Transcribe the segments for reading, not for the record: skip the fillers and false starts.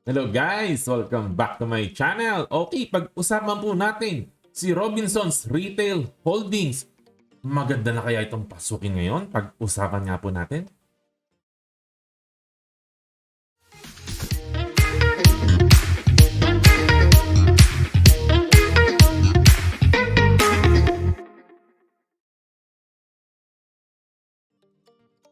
Hello guys! Welcome back to my channel. Okay, pag-usapan po natin si Robinsons Retail Holdings. Maganda na kaya itong pasukin ngayon? Pag-usapan nga po natin.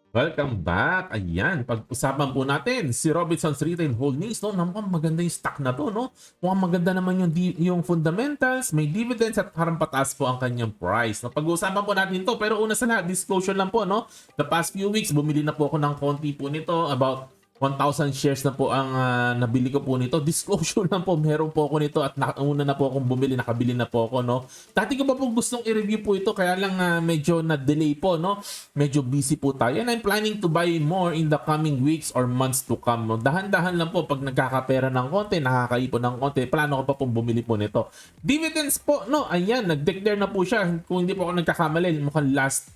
Welcome back! Ayan, pag-usapan po natin si Robinsons Retail Holdings. No? Mukhang maganda yung stock na to. No? Mukhang maganda naman yung fundamentals, may dividends at parang pataas po ang kanyang price. No? Pag-uusapan po natin to. Pero una sa lahat, disclosure lang po. No? The past few weeks, bumili na po ako ng konti po nito. About 1,000 shares na po ang nabili ko po nito. Disclosure lang po, meron po ako nito at una na po akong bumili, nakabili na po ako, no? Dati ko pa po gustong i-review po ito, kaya lang medyo na-delay po, no? Medyo busy po tayo. And I'm planning to buy more in the coming weeks or months to come, no? Dahan-dahan lang po, pag nagkakapera ng konti, nakakaipon ng konti, plano ko pa pong bumili po nito. Dividends po, no? Ayan, nag-declare na po siya. Kung hindi po ako nagkakamali, mukhang last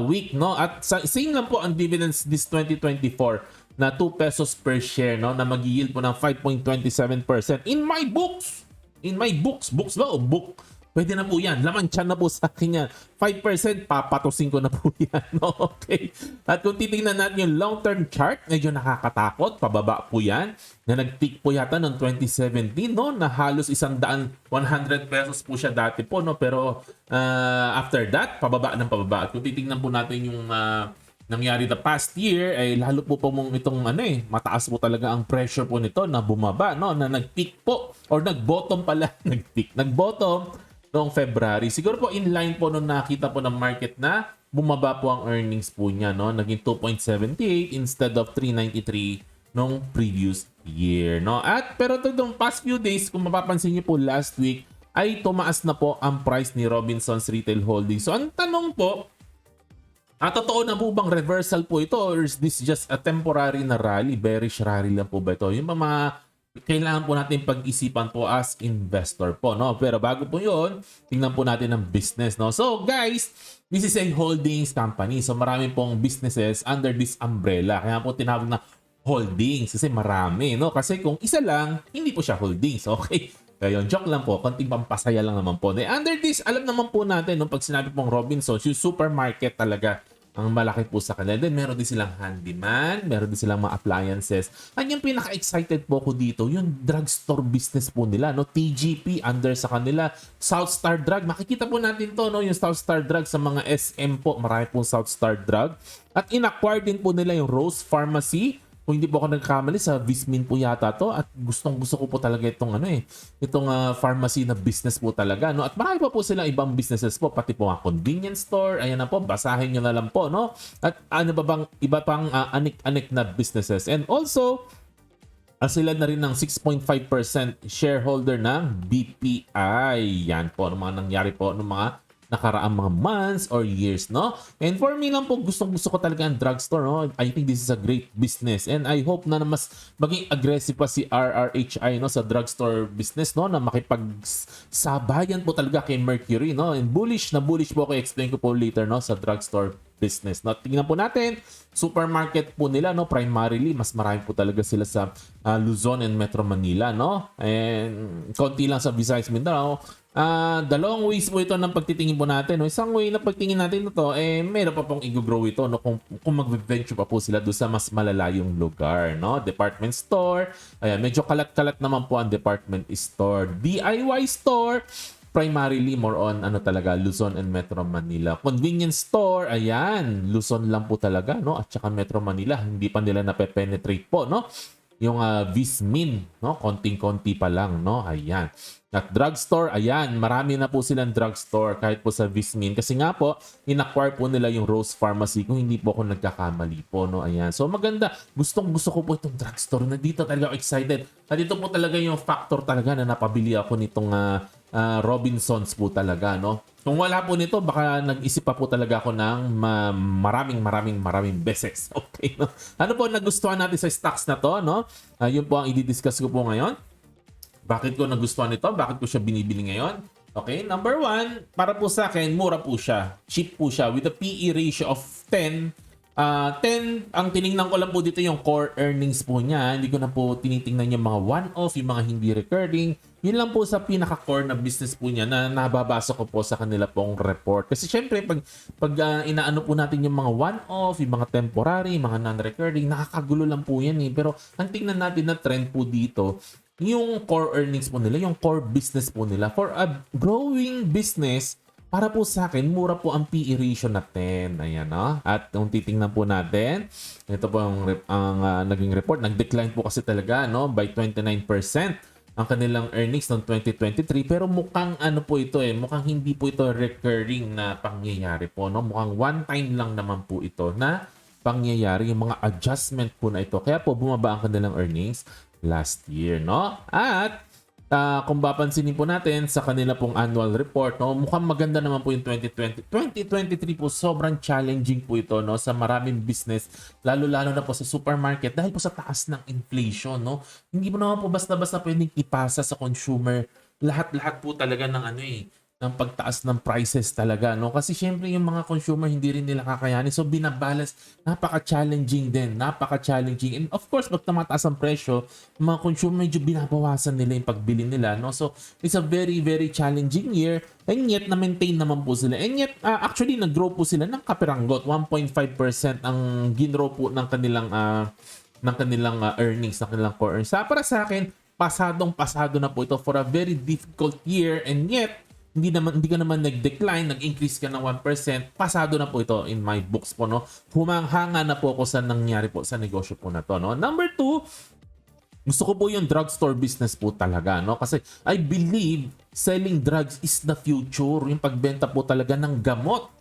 week, no? At same lang po ang dividends this 2024 na 2 pesos per share, no, na mag-yield po ng 5.27%. In my books, books ba o book? Pwede na po yan. Laman tiyan na po sa akin yan. 5%, papatusin ko na po yan. No? Okay. At kung titingnan natin yung long-term chart, medyo nakakatakot. Pababa po yan. Na nag-peak po yata noong 2017, no? Na halos 100 pesos po siya dati po, no? Pero after that, pababa ng pababa. At kung titingnan po natin yung nangyari the past year, ay lalo po mong itong mataas po talaga ang pressure po nito na bumaba, no? Na nag-peak po or nag-bottom pala, nag-bottom noong February. Siguro po in line po nung nakita po ng market na bumaba po ang earnings po niya, no? Naging 2.78 instead of 393 nung previous year, no? At pero itong past few days, kung mapapansin niyo po last week, ay tumaas na po ang price ni Robinsons Retail Holdings. So ang tanong po, totoo na po bang reversal po ito or is this just a temporary na rally? Bearish rally lang po ba ito? Yung mga kailangan po natin pag-isipan po as investor po, no? Pero bago po yun, tingnan po natin ang business, no? So guys, this is a holdings company. So marami pong businesses under this umbrella. Kaya po tinawag na holdings kasi marami, no? Kasi kung isa lang, hindi po siya holdings, okay? Kaya joke lang po, konting pampasaya lang naman po. Under this, alam naman po natin, nung pag sinabi pong Robinsons, yung supermarket talaga ang malaki po sa kanila. Then meron din silang handyman, meron din silang mga appliances. At yung pinaka-excited po ko dito, yung drugstore business po nila, no? TGP under sa kanila. South Star Drug, makikita po natin to, no? Yung South Star Drug sa mga SM po, marami pong South Star Drug. At in-acquire din po nila yung Rose Pharmacy. Kung hindi po ako nagkamali, sa Vismin po yata to. At gustong-gusto ko po talaga itong itong pharmacy na business po talaga, no? At marami pa po silang ibang businesses po, pati po mga convenience store. Ayan na po, basahin nyo na lang po, no? At ano ba bang iba pang anik-anik na businesses. And also, sila na rin ng 6.5% shareholder ng BPI. Yan po, ang mga nangyari po ng mga nakaraang mga months or years, no? And for me lang po, gustong-gusto ko talaga ang drugstore, no? I think this is a great business and I hope na mas maging aggressive pa si RRHI, no, sa drugstore business, no, na makipagsabayan po talaga kay Mercury, no? And bullish po ako, explain ko po later, no, sa drugstore business. No? Tingnan po natin, supermarket po nila, no, primarily mas marami po talaga sila sa Luzon and Metro Manila, no? And konti lang sa Visayas, Mindanao. Dalawang ways po ito ng pagtitingin po natin, no? Isang way na pagtingin natin ito, meron pa pong i-grow ito, no? Kung mag-venture pa po sila doon sa mas malalayong lugar, no? Department store, ayan, medyo kalat-kalat naman po ang department store. DIY store, primarily more on talaga Luzon and Metro Manila. Convenience store, ayan, Luzon lang po talaga, no? At saka Metro Manila, hindi pa nila nape-penetrate po, no? Yung Vismin, no? Konting-konti pa lang, no? Ayan. At drugstore, ayan, marami na po silang drugstore kahit po sa Vismin. Kasi nga po, in-acquire po nila yung Rose Pharmacy kung hindi po ako nagkakamali po, no? Ayan. So maganda. Gustong-gusto ko po itong drugstore. Nandito talaga ako excited. At ito po talaga yung factor talaga na napabili ako nitong Robinsons po talaga, no? Kung wala po nito, baka nag-isip pa po talaga ako ng maraming beses. Okay, no? Ano po nagustuhan natin sa stocks na to, no? Yun po ang i-discuss ko po ngayon. Bakit ko nagustuhan ito? Bakit ko siya binibili ngayon? Okay, number one, para po sa akin, mura po siya. Cheap po siya with a PE ratio of 10. Ang tiningnan ko lang po dito yung core earnings po niya. Hindi ko na po tinitingnan yung mga one-off, yung mga hindi recurring. Yun lang po sa pinaka-core na business po niya na nababasa ko po sa kanila pong report. Kasi syempre, pag inaano po natin yung mga one-off, yung mga temporary, mga non-recurring, nakakagulo lang po yan eh. Pero ang tingnan natin na trend po dito, yung core earnings po nila, yung core business po nila. For a growing business, para po sa akin, mura po ang PE ratio natin. Ayan, no? At kung titingnan po natin, ito po ang naging report. Nag-decline po kasi talaga, no? By 29% ang kanilang earnings noong 2023. Pero mukhang ano po ito eh, mukhang hindi po ito recurring na pangyayari po, no? Mukhang one time lang naman po ito na pangyayari, yung mga adjustment po na ito. Kaya po bumaba ang kanilang earnings last year, no? At kung papansinin po natin sa kanila pong annual report, no, mukhang maganda naman po yung 2020. 2023 po, sobrang challenging po ito, no, sa maraming business, lalo-lalo na po sa supermarket dahil po sa taas ng inflation, no. Hindi mo naman po basta-basta pwedeng ipasa sa consumer lahat-lahat po talaga ng ano eh, ng pagtaas ng prices talaga, no? Kasi syempre yung mga consumer hindi rin nila kakayanin. So binabalance, napaka-challenging din, napaka-challenging. And of course, pag tumataas ang presyo, mga consumer medyo binabawasan nila yung pagbili nila, no? So it's a very, very challenging year. And yet, na-maintain naman po sila. And yet, actually, nag-grow po sila ng kapiranggot. 1.5% ang ginrow po ng kanilang earnings, ng kanilang core earnings. Para sa akin, pasadong-pasado na po ito for a very difficult year. And yet, hindi ka naman nag-decline, nag-increase ka ng 1%, pasado na po ito in my books po, no? Humanghanga na po ako sa nangyari po sa negosyo po na to, no? Number 2, gusto ko po yung drugstore business po talaga, no? Kasi I believe selling drugs is the future. Yung pagbenta po talaga ng gamot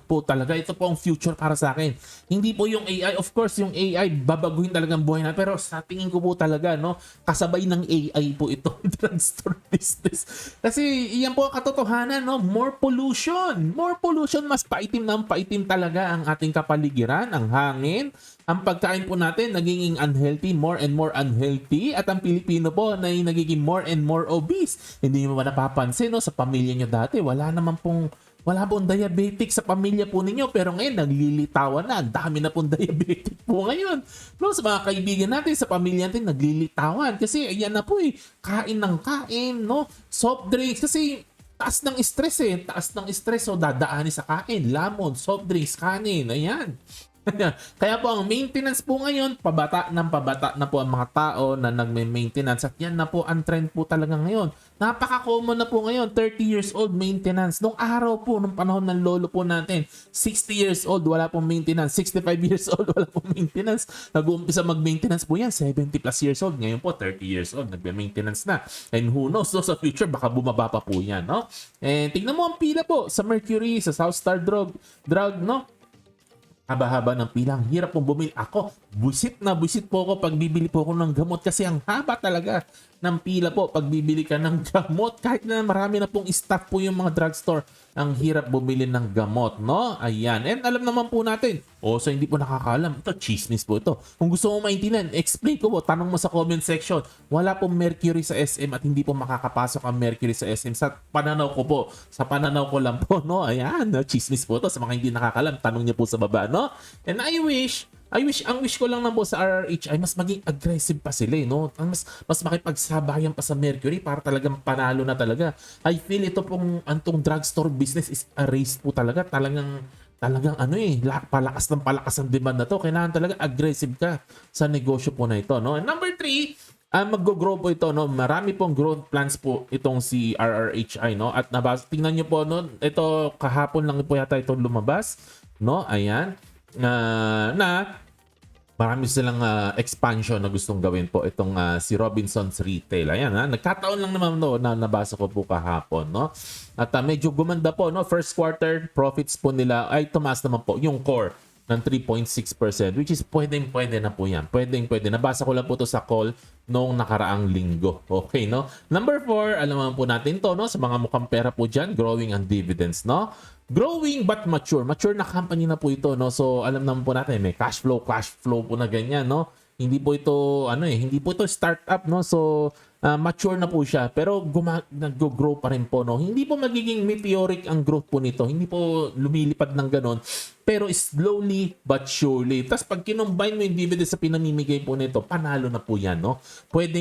po talaga. Ito po ang future para sa akin. Hindi po yung AI. Of course, yung AI, babaguhin talaga ang buhay na. Pero sa tingin ko po talaga, no, kasabay ng AI po ito, drugstore business. Kasi iyan po ang katotohanan, no? More pollution. More pollution. Mas paitim na paitim talaga ang ating kapaligiran, ang hangin. Ang pagkain po natin nagiging unhealthy, more and more unhealthy. At ang Pilipino po na nagiging more and more obese. Hindi mo ba napapansin, no? Sa pamilya nyo dati, wala pong diabetic sa pamilya po ninyo, pero ngayon naglilitawan na. Ang dami na pong diabetic po ngayon. No, sa mga kaibigan natin, sa pamilya natin, naglilitawan. Kasi ayan na po eh, kain ng kain, no? Soft drinks. Kasi taas ng stress eh. Taas ng stress. So dadaanin sa kain. Lamon, soft drinks, kanin. Ayan. Kaya po ang maintenance po ngayon, pabata na po ang mga tao na nagme-maintenance at yan na po ang trend po talaga ngayon. Napaka-common na po ngayon, 30 years old maintenance. Nung araw po, nung panahon ng lolo po natin, 60 years old, wala pong maintenance. 65 years old, wala pong maintenance. Nag-uumpisa mag-maintenance po yan, 70 plus years old. Ngayon po, 30 years old, nagme-maintenance na. And who knows, so sa future, baka bumaba pa po yan, no? And tignan mo ang pila po sa Mercury, sa South Star Drug, no? Haba-haba ng pila. Ang hirap pong bumili. Ako, buisit po ako pag bibili po ako ng gamot kasi ang haba talaga ng pila po pag bibili ka ng gamot. Kahit na marami na pong staff po yung mga drugstore, ang hirap bumili ng gamot, no? Ayan. And alam naman po natin, so hindi po nakakaalam, ito, chismis po ito. Kung gusto mo maintindihan, explain ko po, tanong mo sa comment section. Wala pong Mercury sa SM at hindi po makakapasok ang Mercury sa SM. Sa pananaw ko po, sa pananaw ko lang po, no? Ayan, chismis po ito. Sa mga hindi nakakaalam, tanong niyo po sa baba, no? And ang wish ko lang na po sa RRH ay mas maging aggressive pa sila, no? Mas makipagsabayan pa sa Mercury para talagang panalo na talaga. I feel ito pong antong drugstore business is a race po talaga. Talagang ano eh, palakas ang demand na to. Kailangan talaga aggressive ka sa negosyo po na ito, no? And number 3, mag-grow po ito, no? Marami pong growth plans po itong si RRHI, no? At tingnan niyo po, no? Ito kahapon lang po yata ito lumabas, no? Ayan. Na marami silang expansion na gustong gawin po itong si Robinsons Retail. Ayan, nagkataon lang naman na nabasa ko po kahapon, no? At medyo gumanda po, no? First quarter profits po nila ay tumaas naman po yung core ng 3.6%, which is pwede na po yan. Pwede. Nabasa ko lang po to sa call noong nakaraang linggo. Okay, no? Number 4, alam naman po natin to, no? Sa mga mukhang pera po dyan, growing ang dividends, no? Growing but mature. Mature na company na po ito, no? So, alam naman po natin, may cash flow po na ganyan, no? Hindi po ito hindi po ito startup, no. So mature na po siya pero nag-grow pa rin po, no. Hindi po magiging meteoric ang growth po nito. Hindi po lumilipad ng ganon. Pero slowly but surely. Tapos pag kinombine mo yung dividend sa pinamimigay po nito, panalo na po yan, no. Pwede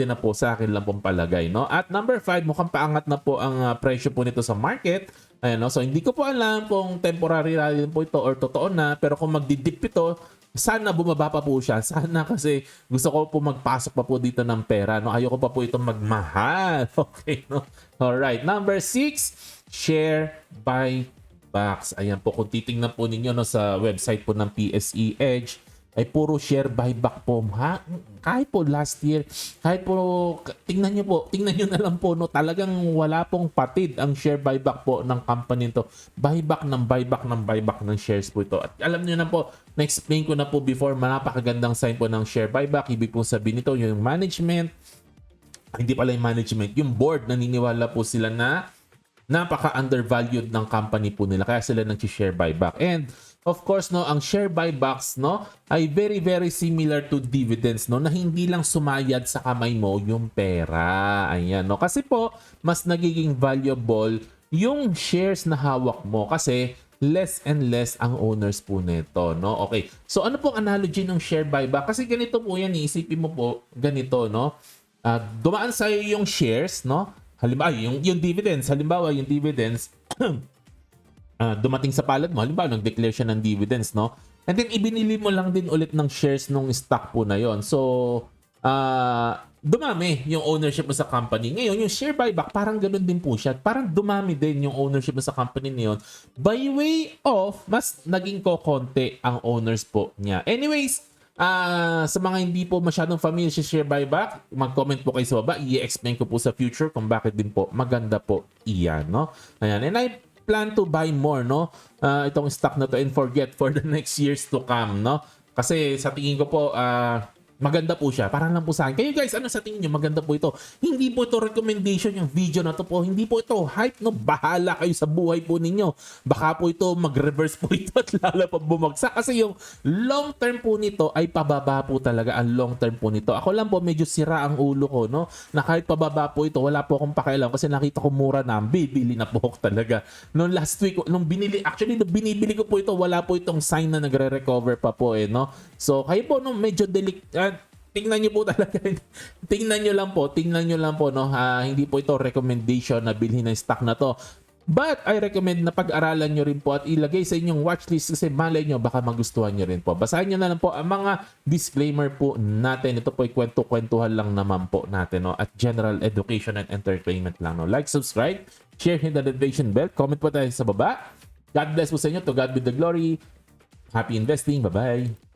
na po, sa akin lang pong palagay, no. At number 5, mukhang paangat na po ang presyo po nito sa market. Ayan, no. So hindi ko po alam kung temporary rally po ito or totoo na, pero kung magdidip ito, sana bumaba pa po siya. Sana, kasi gusto ko po magpasok pa po dito ng pera, no. Ayoko pa po itong magmahal. Okay, no. Alright, number 6, share buybacks. Ayan po, kung titingnan po ninyo, no, sa website po ng PSE Edge, ay puro share buyback po. Kahit po last year, kahit po, tingnan nyo na lang po, no, talagang wala pong patid ang share buyback po ng company nito. Buyback ng shares po ito. At alam nyo na po, na-explain ko na po before, napakagandang sign po ng share buyback. Ibig po sabihin nito, yung management, hindi pala yung management, yung board, naniniwala po sila na napaka-undervalued ng company po nila. Kaya sila nag-share buyback. And of course, no, ang share buybacks, no, ay very, very similar to dividends, no, na hindi lang sumayad sa kamay mo yung pera. Ayan, no. Kasi po, mas nagiging valuable yung shares na hawak mo kasi less and less ang owners po nito, no. Okay. So ano pong analogy ng share buyback? Kasi ganito po yan, isipin mo po ganito, no. Dumaan sa iyo yung shares, no. Halimbawa, yung dividends, yung dividends dumating sa palad mo, halimbawa, nag-declare siya ng dividends, no? And then, ibinili mo lang din ulit ng shares nung stock po na yon. So, dumami yung ownership mo sa company. Ngayon, yung share buyback, parang ganun din po siya. Parang dumami din yung ownership mo sa company na yun. By way of, mas naging kokonti ang owners po niya. Anyways, sa mga hindi po masyadong familiar sa share buyback, mag-comment po kayo sa baba. I-explain ko po sa future kung bakit din po maganda po iyan, no? Ayan. And I plan to buy more, no? Itong stock na to, and forget for the next years to come, no? Kasi sa tingin ko po, maganda po siya. Parang lang po sa akin. Kayo guys, ano sa tingin nyo? Maganda po ito. Hindi po ito recommendation yung video na to po. Hindi po ito hype, no? Bahala kayo sa buhay po ninyo. Baka po ito mag-reverse po ito at lalo pa bumagsak. Kasi yung long term po nito ay pababa po talaga ang long term po nito. Ako lang po medyo sira ang ulo ko, no? Na kahit pababa po ito, wala po akong pakialam kasi nakita ko mura na. Bibili na po ako talaga. Noong last week, nung binibili ko po ito, wala po itong sign na nagre-recover pa po, no? So, kayo po, no, medyo tingnan nyo po talaga. tingnan nyo lang po, no? Hindi po ito recommendation na bilhin ng stock na to. But I recommend na pag-aralan nyo rin po at ilagay sa inyong watchlist kasi malay nyo baka magustuhan nyo rin po. Basahin nyo na lang po ang mga disclaimer po natin. Ito po ay kwento-kwentuhan lang naman po natin, no? At general education and entertainment lang, no? Like, subscribe, share, hit the notification bell, comment po tayo sa baba. God bless po sa inyo. To God be the glory. Happy investing. Bye-bye.